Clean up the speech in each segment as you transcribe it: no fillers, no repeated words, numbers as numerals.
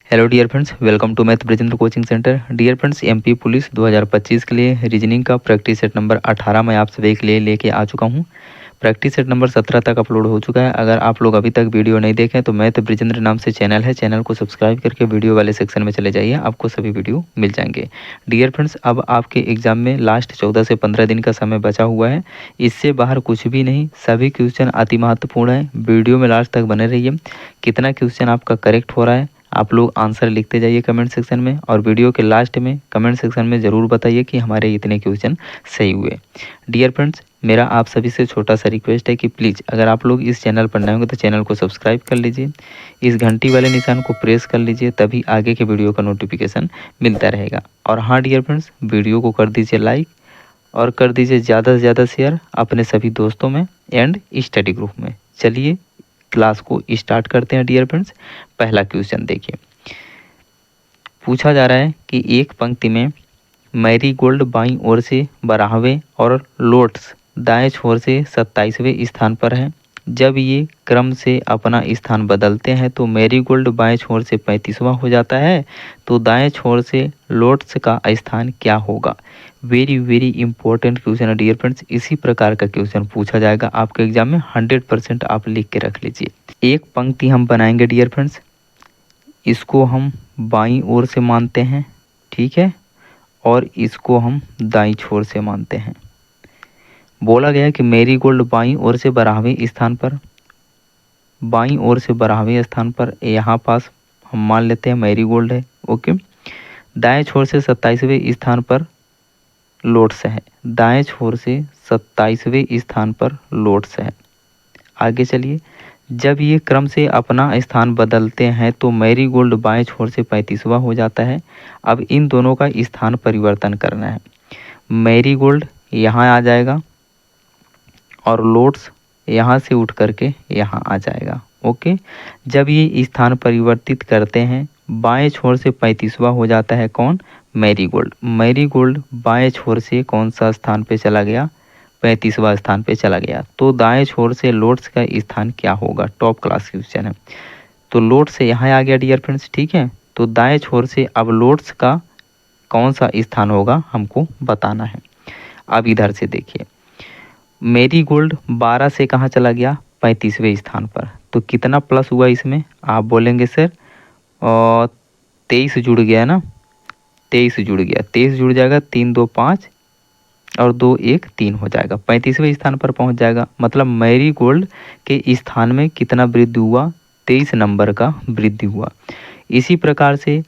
Hello dear friends, welcome to math Brajendra coaching centre. Dear friends, MP police 2025 के लिए reasoning का practice set number 18 मैं आप सभी के लिए लेके आ चुका हूं। प्रैक्टिस सेट नंबर 17 तक अपलोड हो चुका है। अगर आप लोग अभी तक वीडियो नहीं देखें तो मैथ ब्रजेंद्र नाम से चैनल है, चैनल को सब्सक्राइब करके वीडियो वाले सेक्शन में चले जाइए, आपको सभी वीडियो मिल जाएंगे। डियर फ्रेंड्स, अब आपके एग्जाम में लास्ट 14 से 15 दिन का समय बचा हुआ है। इससे बाहर कुछ भी नहीं, सभी क्वेश्चन अति महत्वपूर्ण है। वीडियो में लास्ट तक बने रहिए। कितना क्वेश्चन आपका करेक्ट हो रहा है आप लोग आंसर लिखते जाइए कमेंट सेक्शन में, और वीडियो के लास्ट में कमेंट सेक्शन में ज़रूर बताइए कि हमारे इतने क्वेश्चन सही हुए। डियर फ्रेंड्स, मेरा आप सभी से छोटा सा रिक्वेस्ट है कि प्लीज़ अगर आप लोग इस चैनल पर नए होंगे तो चैनल को सब्सक्राइब कर लीजिए, इस घंटी वाले निशान को प्रेस कर लीजिए, तभी आगे के वीडियो का नोटिफिकेशन मिलता रहेगा। और हाँ डियर फ्रेंड्स, वीडियो को कर दीजिए लाइक और कर दीजिए ज़्यादा से ज़्यादा शेयर अपने सभी दोस्तों में एंड स्टडी ग्रुप में। चलिए क्लास को स्टार्ट करते हैं डियर फ्रेंड्स। पहला क्वेश्चन देखिए, पूछा जा रहा है कि एक पंक्ति में मैरीगोल्ड बाईं ओर से 12वें और लोटस दाएं छोर से 27वें स्थान पर है। जब ये क्रम से अपना स्थान बदलते हैं तो मैरीगोल्ड बाएं छोर से 35वां हो जाता है, तो दाएं छोर से लोटस का स्थान क्या होगा। वेरी वेरी इंपॉर्टेंट क्वेश्चन है डियर फ्रेंड्स। इसी प्रकार का क्वेश्चन पूछा जाएगा आपके एग्जाम में, 100% आप लिख के रख लीजिए। एक पंक्ति हम बनाएंगे डियर फ्रेंड्स, इसको हम बाईं ओर से मानते हैं, ठीक है, और इसको हम दाईं छोर से मानते हैं। बोला गया कि मैरीगोल्ड बाईं ओर से 12वें स्थान पर, बाईं ओर से 12वें स्थान पर यहाँ पास हम मान लेते हैं मैरीगोल्ड है, ओके। दाएं छोर से 27वें स्थान पर लोटस है, दाएं छोर से 27वें स्थान पर लोटस है। आगे चलिए, जब ये क्रम से अपना स्थान बदलते हैं तो मैरीगोल्ड बाएं छोर से 35वां हो जाता है। अब इन दोनों का स्थान परिवर्तन करना है। मैरीगोल्ड यहाँ आ जाएगा और लोट्स यहाँ से उठ करके यहाँ आ जाएगा, ओके। जब ये स्थान परिवर्तित करते हैं, बाएं छोर से 35वां हो जाता है कौन, मैरीगोल्ड। मैरीगोल्ड बाएं छोर से कौन सा स्थान पे चला गया, 35वां स्थान पे चला गया, तो दाएं छोर से लोट्स का स्थान क्या होगा। टॉप क्लास क्वेश्चन है। तो लोट्स से यहाँ आ गया डियर फ्रेंड्स, ठीक है। तो दाएं छोर से अब लोट्स का कौन सा स्थान होगा हमको बताना है। अब इधर से देखिए, मैरीगोल्ड 12 से कहाँ चला गया, 35वें स्थान पर, तो कितना प्लस हुआ इसमें, आप बोलेंगे सर और 23 जुड़ गया ना, 23 जुड़ गया, 23 जुड़ जाएगा, 3 2 5 और 2 1 3 हो जाएगा, 35वें स्थान पर पहुंच जाएगा। मतलब मैरीगोल्ड के स्थान में कितना वृद्धि हुआ, 23 नंबर का वृद्धि हुआ। इसी प्रकार से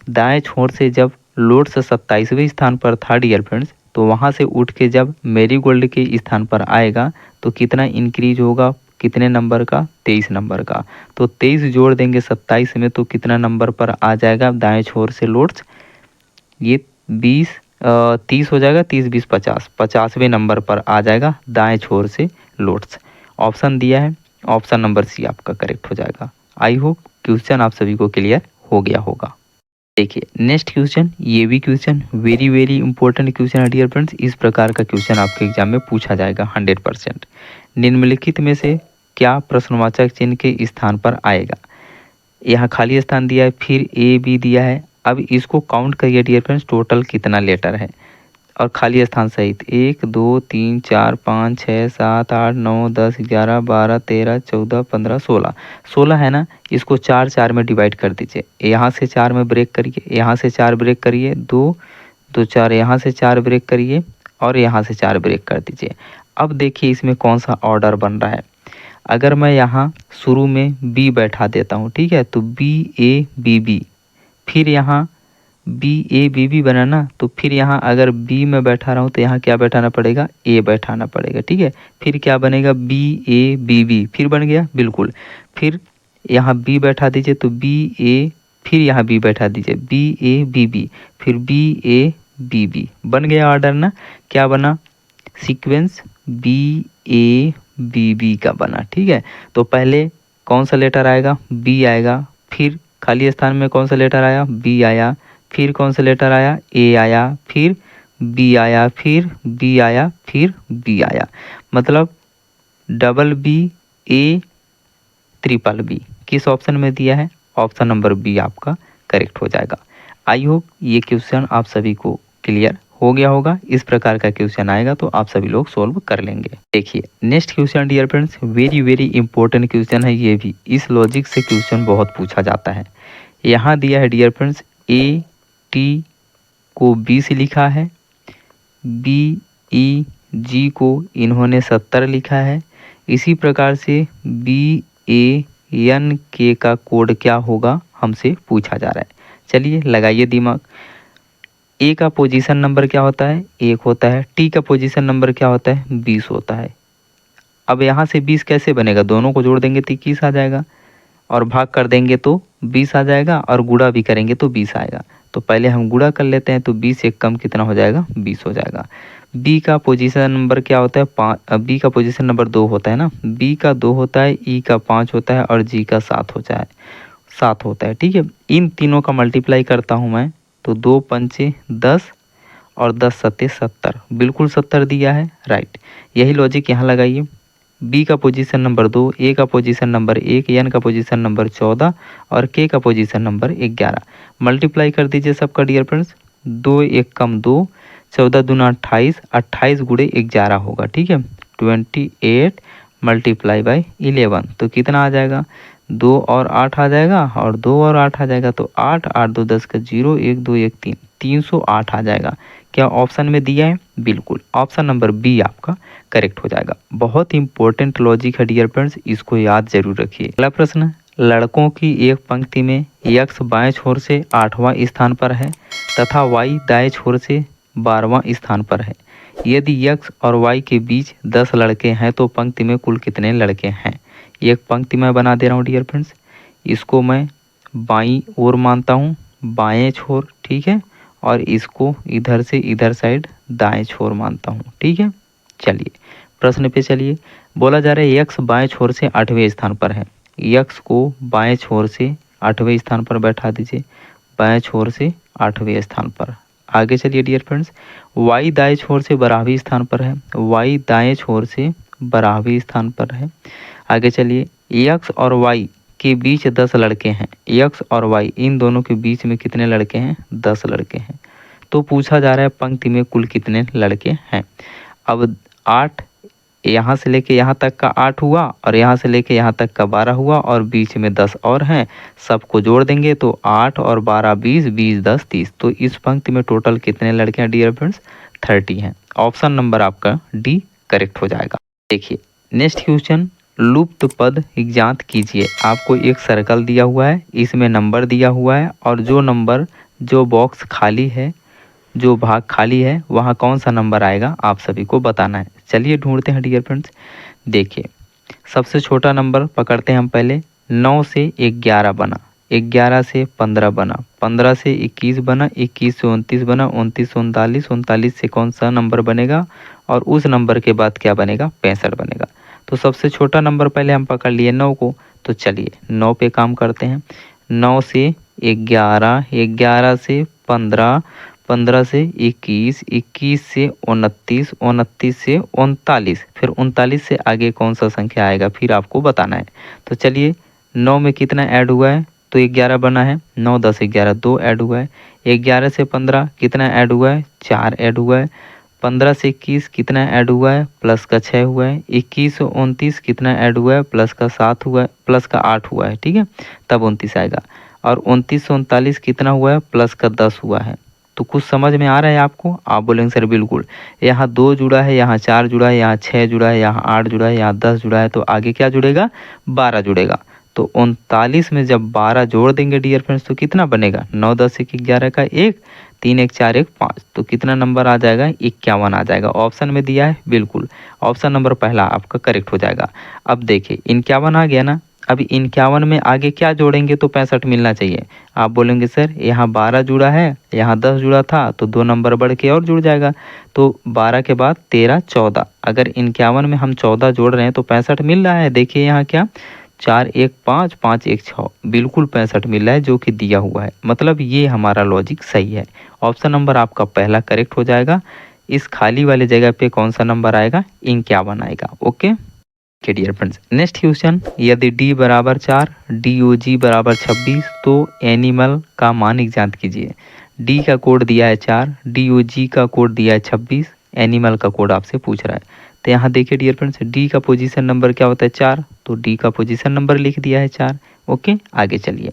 दाएं छोर से जब लोट्स 27वें स्थान पर था डियर फ्रेंड्स, तो वहाँ से उठ के जब मैरीगोल्ड के स्थान पर आएगा तो कितना इंक्रीज होगा, कितने नंबर का, 23 नंबर का। तो 23 जोड़ देंगे 27 में तो कितना नंबर पर आ जाएगा दाएं छोर से लोट्स, ये 30 हो जाएगा, 30 20 50, 50वें नंबर पर आ जाएगा दाएं छोर से लोट्स। ऑप्शन दिया है, ऑप्शन नंबर सी आपका करेक्ट हो जाएगा। आई होप क्वेश्चन आप सभी को क्लियर हो गया होगा। देखिए नेक्स्ट क्वेश्चन, ये भी question very very important question है डियर फ्रेंड्स। इस प्रकार का क्वेश्चन आपके एग्जाम में पूछा जाएगा 100%। निम्नलिखित में से क्या प्रश्नवाचक चिन्ह के स्थान पर आएगा। यहाँ खाली स्थान दिया है, फिर ए बी दिया है। अब इसको काउंट करिए डियर फ्रेंड्स, टोटल कितना लेटर है और खाली स्थान सहित 1 2 3 4 5 6 7 8 9 10 11 12 13 14 15 16, 16 है ना। इसको 4 4 में डिवाइड कर दीजिए, यहाँ से 4 में ब्रेक करिए, यहाँ से 4 ब्रेक करिए, 2 2 4, यहाँ से 4 ब्रेक करिए और यहाँ से 4 ब्रेक कर दीजिए। अब देखिए इसमें कौन सा ऑर्डर बन रहा है। अगर मैं यहाँ शुरू में बी बैठा देता हूँ, ठीक है, तो बी ए बी बी, फिर यहाँ बी ए बी बी बना ना, तो फिर यहाँ अगर बी में बैठा रहा हूँ तो यहाँ क्या बैठाना पड़ेगा, ए बैठाना पड़ेगा, ठीक है। फिर क्या बनेगा, बी ए बी बी, फिर बन गया बिल्कुल। फिर यहाँ बी बैठा दीजिए तो बी ए, फिर यहाँ बी बैठा दीजिए, बी ए बी बी, फिर बी ए बी बी, बन गया ऑर्डर ना। क्या बना, sequence B A B B का बना, ठीक है। तो पहले कौन सा लेटर आएगा, बी आएगा, फिर खाली स्थान में कौन सा लेटर आया, बी आया, फिर कौन सा लेटर आया, ए आया, फिर बी आया, फिर बी आया, फिर बी आया। मतलब double B A triple B किस ऑप्शन में दिया है, ऑप्शन नंबर बी आपका करेक्ट हो जाएगा। आई होप ये क्वेश्चन आप सभी को क्लियर हो गया होगा। इस प्रकार का क्वेश्चन आएगा तो आप सभी लोग सॉल्व कर लेंगे। देखिए next question dear friends, very very important question है ये भी। इस लॉजिक से क्वेश्चन बहुत पूछा जाता है। यहाँ दिया है डियर फ्रेंड्स, ए टी को 20 लिखा है, बी ई जी को इन्होंने 70 लिखा है। इसी प्रकार से बी ए एन के का कोड क्या होगा हमसे पूछा जा रहा है। चलिए लगाइए दिमाग। ए का पोजीशन नंबर क्या होता है? 1 होता है। टी का पोजीशन नंबर क्या होता है? 20 होता है। अब यहाँ से 20 कैसे बनेगा? दोनों को जोड़ देंगे तो 21 आ जाएगा, और भाग कर देंगे तो 20 आ जाएगा, और गुणा भी करेंगे तो 20 आएगा। तो पहले हम गुणा कर लेते हैं, तो 20 से कम कितना हो जाएगा? 20 हो जाएगा। बी का पोजीशन नंबर क्या होता है? बी का पोजीशन नंबर 2 होता है ना। बी का 2 होता है, ई का 5 होता है, और जी का 7 होता है। ठीक है, इन तीनों का मल्टीप्लाई करता हूँ मैं, तो 2 पंचे 10 और 10 सत्ते 70, बिल्कुल 70 दिया है। राइट, यही लॉजिक यहाँ लगाइए। बी का पोजीशन नंबर 2, ए का पोजीशन नंबर 1, एन का पोजीशन नंबर 14 और के का पोजीशन नंबर 11। मल्टीप्लाई कर दीजिए सबका डियर फ्रेंड्स। 2 1 कम 2, 14 दूना 28, 28 गुणे 11 होगा। ठीक है, 28 मल्टीप्लाई बाई 11, तो कितना आ जाएगा? 2 और 8 आ जाएगा, और 2 और 8 आ जाएगा, तो 8 8 2 10 का 0, 1 2 1 3, 308 आ जाएगा। क्या ऑप्शन में दिया है? बिल्कुल, ऑप्शन नंबर बी आपका करेक्ट हो जाएगा। बहुत इंपॉर्टेंट लॉजिक है डियर फ्रेंड्स, इसको याद जरूर रखिए। अगला प्रश्न, लड़कों की एक पंक्ति में यक्स बाएं छोर से 8वां स्थान पर है तथा वाई दाएं छोर से 12वां स्थान पर है। यदि यक्स और वाई के बीच 10 लड़के हैं तो पंक्ति में कुल कितने लड़के हैं? एक पंक्ति मैं बना दे रहा हूँ डियर फ्रेंड्स, इसको मैं बाईं ओर मानता हूँ, बाएं छोर। ठीक है, और इसको इधर से इधर साइड दाएं छोर मानता हूँ। ठीक है, चलिए प्रश्न पे चलिए। बोला जा रहा है यक्स बाएं छोर से 8वें स्थान पर है। यक्स को बाएं छोर से 8वें स्थान पर बैठा दीजिए, बाएं छोर से 8वें स्थान पर। आगे चलिए डियर फ्रेंड्स, वाई दाएं छोर से 12वें स्थान पर है। वाई दाएं छोर से 12वें स्थान पर है। आगे चलिए, यक्स और वाई के बीच 10 लड़के हैं। यक्स और वाई इन दोनों के बीच में कितने लड़के हैं? 10 लड़के हैं। तो पूछा जा रहा है पंक्ति में कुल कितने लड़के हैं। अब 8 यहाँ से लेके यहाँ तक का 8 हुआ, और यहाँ से लेके यहाँ तक का 12 हुआ, और बीच में 10 और हैं। सबको जोड़ देंगे तो 8 और 12 20, 20 10 30। तो इस पंक्ति में टोटल कितने लड़के हैं डियर फ्रेंड्स? 30 हैं। ऑप्शन नंबर आपका डी करेक्ट हो जाएगा। देखिए नेक्स्ट क्वेश्चन, लुप्त पद ज्ञात कीजिए। आपको एक सर्कल दिया हुआ है, इसमें नंबर दिया हुआ है, और जो नंबर, जो बॉक्स खाली है, जो भाग खाली है, वहाँ कौन सा नंबर आएगा आप सभी को बताना है। चलिए ढूंढते हैं डियर फ्रेंड्स। देखिए सबसे छोटा नंबर पकड़ते हैं हम पहले। 9 से 11 बना, 11 से 15 बना, 15 से 21 बना, 21 से 29 बना, 29 से 39, 39 से कौन सा नंबर बनेगा? और उस नंबर के बाद क्या बनेगा? 65 बनेगा। तो सबसे छोटा नंबर पहले हम पकड़ लिए 9 को। तो चलिए 9 पे काम करते हैं। 9 से 11, 11 से 15, 15 से 21, 21 से 29, 29 से 39, फिर 39 से आगे कौन सा संख्या आएगा फिर आपको बताना है। तो चलिए 9 में कितना ऐड हुआ है? तो 11 बना है। 9 10 11, 2 ऐड हुआ है। 11 से 15 कितना ऐड हुआ है? 4 ऐड हुआ है। 15 से 21 कितना ऐड हुआ है? प्लस का 6 हुआ है। 21 से 29 कितना ऐड हुआ है? प्लस का 7 हुआ है, प्लस का 8 हुआ है। ठीक है, तब 29 आएगा। और 29 से 39 कितना हुआ है? प्लस का 10 हुआ है। तो कुछ समझ में आ रहा है आपको? आप बोलेंगे सर बिल्कुल, यहाँ 2 जुड़ा है, यहाँ 4 जुड़ा है, यहाँ 6 जुड़ा है, यहाँ 8 जुड़ा है, यहाँ 10 जुड़ा है, तो आगे क्या जुड़ेगा? 12 जुड़ेगा। तो 39 में जब 12 जोड़ देंगे डियर फ्रेंड्स तो कितना बनेगा? 9 10 1 11 का 1, 3 1 4 1 5, तो कितना नंबर आ जाएगा? 51 आ जाएगा। ऑप्शन में दिया है, बिल्कुल ऑप्शन नंबर पहला आपका करेक्ट हो जाएगा। अब देखिए 51 आ गया ना। अभी 51 में आगे क्या जोड़ेंगे तो 65 मिलना चाहिए। आप बोलेंगे सर यहाँ 12 जुड़ा है, यहाँ 10 जुड़ा था, तो 2 नंबर बढ़ के और जुड़ जाएगा। तो 12 के बाद 13 14, अगर 51 में हम 14 जोड़ रहे हैं तो 65 मिल रहा है। देखिए यहाँ क्या, 4 1 5, 5 1 6, बिल्कुल 65 मिल रहा है जो कि दिया हुआ है। मतलब ये हमारा लॉजिक सही है। ऑप्शन नंबर आपका पहला करेक्ट हो जाएगा। इस खाली वाले जगह पे कौन सा नंबर आएगा? 51 आएगा। Okay, okay dear friends, next question, यदि डी बराबर 4, DOG बराबर 26 तो एनिमल का मान ज्ञात कीजिए। डी का कोड दिया है 4, DOG का कोड दिया है 26, एनिमल का कोड आपसे पूछ रहा है। तो यहाँ देखिए डियर फ्रेंड्स, डी का पोजीशन नंबर क्या होता है 4, तो डी का पोजीशन नंबर लिख दिया है 4। ओके, आगे चलिए।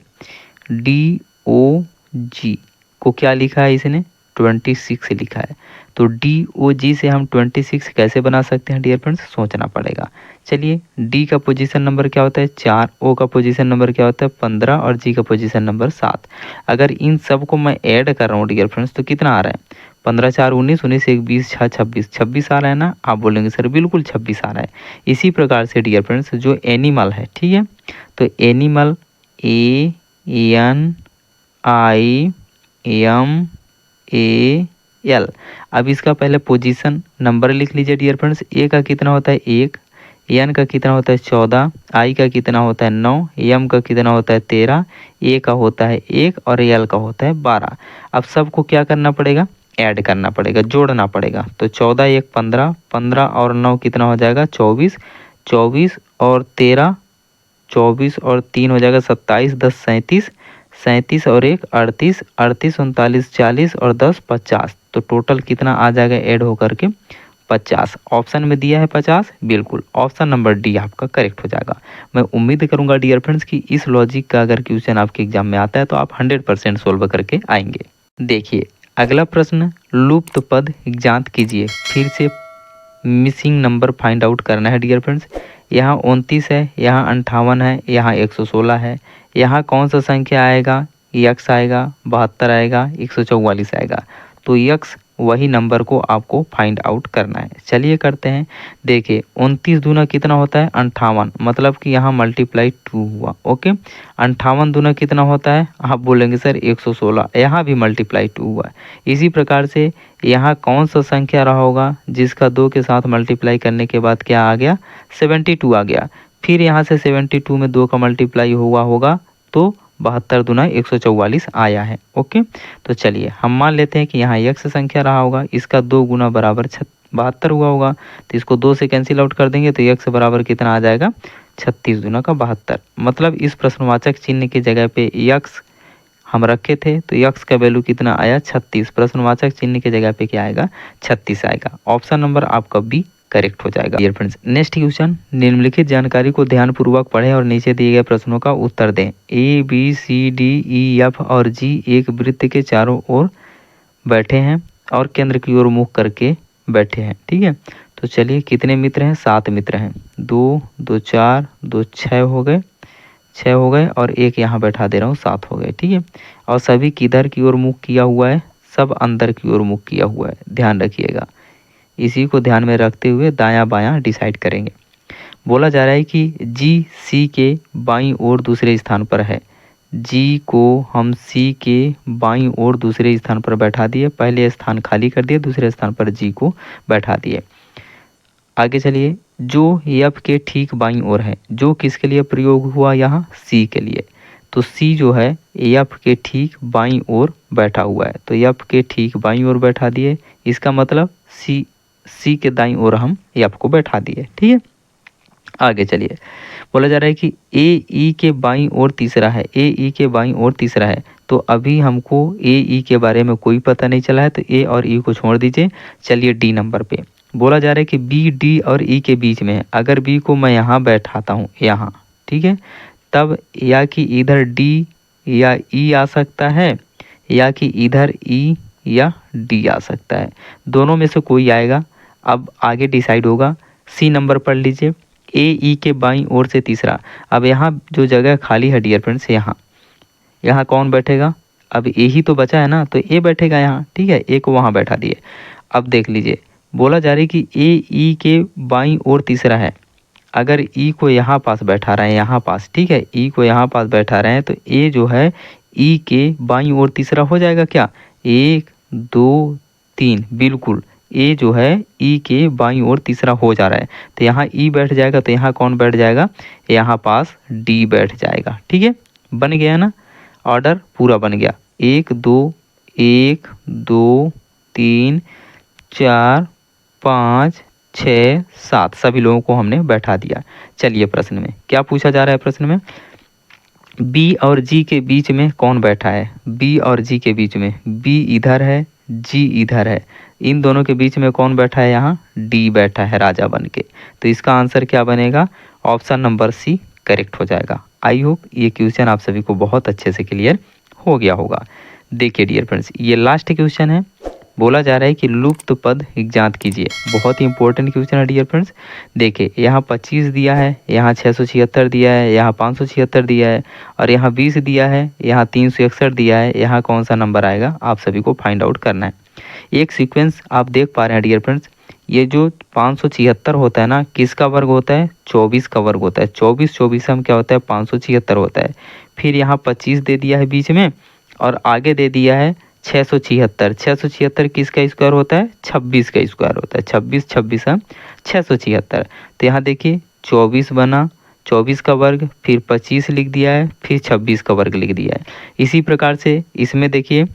DOG को क्या लिखा है इसने, 26 लिखा है। तो DOG से हम 26 कैसे बना सकते हैं डियर फ्रेंड्स, सोचना पड़ेगा। चलिए, डी का पोजीशन नंबर क्या होता है 4, ओ का पोजीशन नंबर क्या होता है 15 और जी का पोजीशन नंबर 7। अगर इन सब को मैं ऐड कर रहा हूँ डियर फ्रेंड्स तो कितना आ रहा है, 15 4 19, 19 1 20 6 26, 26 आ रहा है ना। आप बोलेंगे सर बिल्कुल 26 आ रहा है। इसी प्रकार से डियर फ्रेंड्स जो एनिमल है, ठीक है, तो एनिमल ANIMAL। अब इसका पहले पोजीशन नंबर लिख लीजिए डियर फ्रेंड्स। ए का कितना होता है 1, एन का कितना होता है 14, आई का कितना होता है 9, एम का कितना होता है 13, ए का होता है 1 और एल का होता है 12। अब सबको क्या करना पड़ेगा, ऐड करना पड़ेगा, जोड़ना पड़ेगा। तो 14 1 15, 15 और 9 कितना हो जाएगा 24, 24 और 13, 24 और 3 हो जाएगा 27, 10 37, 37 और 1 38, 38 39 40 और 10 50। तो टोटल कितना आ जाएगा ऐड होकर के 50। ऑप्शन में दिया है 50, बिल्कुल ऑप्शन नंबर डी आपका करेक्ट हो जाएगा। मैं उम्मीद करूंगा डियर फ्रेंड्स कि इस लॉजिक का अगर क्वेश्चन आपके एग्जाम में आता है तो आप 100% सोल्व करके आएंगे। देखिए अगला प्रश्न, लुप्त पद ज्ञात कीजिए। फिर से मिसिंग नंबर फाइंड आउट करना है डियर फ्रेंड्स। यहाँ 29 है, यहाँ 58 है, यहाँ 116 है। यहाँ कौन सा संख्या आएगा, यक्स आएगा, 72 आएगा, 144 आएगा। तो यक्स वही नंबर को आपको फाइंड आउट करना है। चलिए करते हैं। देखिए 29 दूना कितना होता है 58, मतलब कि यहाँ मल्टीप्लाई 2 हुआ। ओके, 58 दूना कितना होता है, आप बोलेंगे सर 116, यहाँ भी मल्टीप्लाई 2 हुआ। इसी प्रकार से यहाँ कौन सा संख्या रहा होगा जिसका 2 के साथ मल्टीप्लाई करने के बाद क्या आ गया 72 आ गया। फिर यहाँ से 72 में 2 का मल्टीप्लाई हुआ होगा तो 72 दूना 144 आया है। ओके, तो चलिए हम मान लेते हैं कि यहाँ यक्स संख्या रहा होगा, इसका 2 गुना बराबर 72 हुआ होगा। तो इसको 2 से कैंसिल आउट कर देंगे तो यक्स बराबर कितना आ जाएगा 36 दूना का 72। मतलब इस प्रश्नवाचक चिन्ह की जगह पे यक्स हम रखे थे तो यक्स का वैल्यू कितना आया 36। प्रश्नवाचक चिन्ह की जगह पे क्या आएगा 36 आएगा। ऑप्शन नंबर आपका बी करेक्ट हो जाएगा। डियर फ्रेंड्स, नेक्स्ट क्वेश्चन, निम्नलिखित जानकारी को ध्यानपूर्वक पढ़ें और नीचे दिए गए प्रश्नों का उत्तर दें। A B C D E F और जी एक वृत्त के चारों ओर बैठे हैं और केंद्र की ओर मुख करके बैठे हैं। ठीक है, तो चलिए कितने मित्र हैं, 7 मित्र हैं। 2 2 4 2 6 हो गए, 6 हो गए और एक यहाँ बैठा दे रहा हूँ 7 हो गए। ठीक है, और सभी किधर की ओर मुख किया हुआ है, सब अंदर की ओर मुख किया हुआ है, ध्यान रखिएगा। इसी को ध्यान में रखते हुए दायां बायां डिसाइड करेंगे। बोला जा रहा है कि जी सी के बाईं ओर दूसरे स्थान पर है। जी को हम सी के बाईं ओर दूसरे स्थान पर बैठा दिए, पहले स्थान खाली कर दिए, दूसरे स्थान पर जी को बैठा दिए। आगे चलिए, जो एफ के ठीक बाईं ओर है, जो किसके लिए प्रयोग हुआ यहाँ सी के लिए। तो सी जो है एफ के ठीक बाईं ओर बैठा हुआ है, तो एफ के ठीक बाईं ओर बैठा दिए। इसका मतलब सी के दाईं ओर हम एफ को बैठा दिए। ठीक है, आगे चलिए। बोला जा रहा है कि ए ई के बाईं ओर तीसरा है, ए ई के बाईं ओर तीसरा है। तो अभी हमको ए ई के बारे में कोई पता नहीं चला है, तो ए और ई को छोड़ दीजिए। चलिए डी नंबर पे बोला जा रहा है कि बी डी और ई के बीच में है। अगर बी को मैं यहाँ बैठाता हूँ यहाँ, ठीक है, तब या कि इधर डी या ई आ सकता है, या कि इधर ई या डी आ सकता है, दोनों में से कोई आएगा। अब आगे डिसाइड होगा। सी नंबर पढ़ लीजिए, ए ई के बाईं ओर से तीसरा। अब यहाँ जो जगह खाली है डियर फ्रेंड्स, यहाँ कौन बैठेगा, अब ए ही तो बचा है ना, तो ए बैठेगा यहाँ। ठीक है, ए को वहाँ बैठा दिए। अब देख लीजिए, बोला जा रही कि ए ई के बाईं ओर तीसरा है। अगर ई को यहाँ पास बैठा रहे हैं, यहाँ पास, ठीक है, ई को यहाँ पास बैठा रहे हैं, तो ए जो है ई के बाईं ओर तीसरा हो जाएगा क्या, 1 2 3, बिल्कुल ए जो है ई के बाईं ओर तीसरा हो जा रहा है। तो यहाँ ई बैठ जाएगा, तो यहाँ कौन बैठ जाएगा, यहाँ पास डी बैठ जाएगा। ठीक है, बन गया ना, ऑर्डर पूरा बन गया। 1 2 1 2 3 4 5 6, 7 सभी लोगों को हमने बैठा दिया। चलिए प्रश्न में क्या पूछा जा रहा है। प्रश्न में बी और जी के बीच में कौन बैठा है। बी और जी के बीच में बी इधर है, जी इधर है, इन दोनों के बीच में कौन बैठा है। यहाँ डी बैठा है राजा बन के। तो इसका आंसर क्या बनेगा, ऑप्शन नंबर सी करेक्ट हो जाएगा। आई होप ये क्वेश्चन आप सभी को बहुत अच्छे से क्लियर हो गया होगा। देखिए डियर फ्रेंड्स, ये लास्ट क्वेश्चन है। बोला जा रहा है कि लुप्त पद ज्ञात कीजिए। बहुत ही इंपॉर्टेंट क्वेश्चन है डियर फ्रेंड्स। देखिए यहाँ 25 दिया है, यहाँ 676 दिया है, यहाँ 576 दिया है, और यहाँ 20 दिया है, यहाँ 361 दिया है। यहाँ कौन सा नंबर आएगा आप सभी को फाइंड आउट करना है। एक सीक्वेंस आप देख पा रहे हैं डियर फ्रेंड्स, ये जो 576 होता है ना, किसका वर्ग होता है, 24 का वर्ग होता है। 24 24 हम क्या होता है, 576 होता है। फिर यहाँ 25 दे दिया है बीच में, और आगे दे दिया है 676। 676 किसका स्क्वायर होता है, 26 का स्क्वायर होता है। 26 26 हम 676। तो यहाँ देखिए 24 बना, 24 का वर्ग, फिर 25 लिख दिया है, फिर 26 का वर्ग लिख दिया है। इसी प्रकार से इसमें देखिए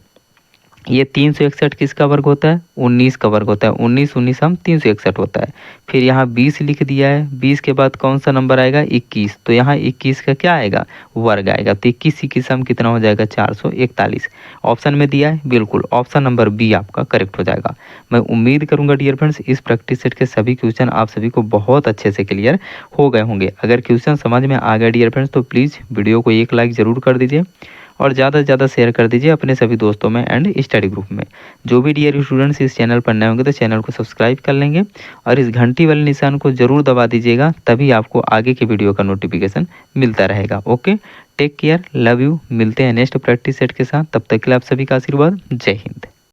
ये 361 किसका वर्ग होता है, 19 का वर्ग होता है। 19 19 हम 361 होता है। फिर यहाँ 20 लिख दिया है, 20 के बाद कौन सा नंबर आएगा, 21। तो यहाँ 21 का क्या आएगा, वर्ग आएगा। तो 21 21 हम कितना हो जाएगा, 441। ऑप्शन में दिया है, बिल्कुल ऑप्शन नंबर बी आपका करेक्ट हो जाएगा। मैं उम्मीद करूंगा डियर फ्रेंड्स इस प्रैक्टिस सेट के सभी क्वेश्चन आप सभी को बहुत अच्छे से क्लियर हो गए होंगे। अगर क्वेश्चन समझ में आ गया डियर फ्रेंड्स तो प्लीज़ वीडियो को एक लाइक ज़रूर कर दीजिए, और ज़्यादा से ज़्यादा शेयर कर दीजिए अपने सभी दोस्तों में एंड स्टडी ग्रुप में। जो भी डियर स्टूडेंट्स इस चैनल पर नए होंगे तो चैनल को सब्सक्राइब कर लेंगे, और इस घंटी वाले निशान को ज़रूर दबा दीजिएगा, तभी आपको आगे के वीडियो का नोटिफिकेशन मिलता रहेगा। Okay, take care, love you. मिलते हैं नेक्स्ट प्रैक्टिस सेट के साथ, तब तक के लिए आप सभी का आशीर्वाद। जय हिंद।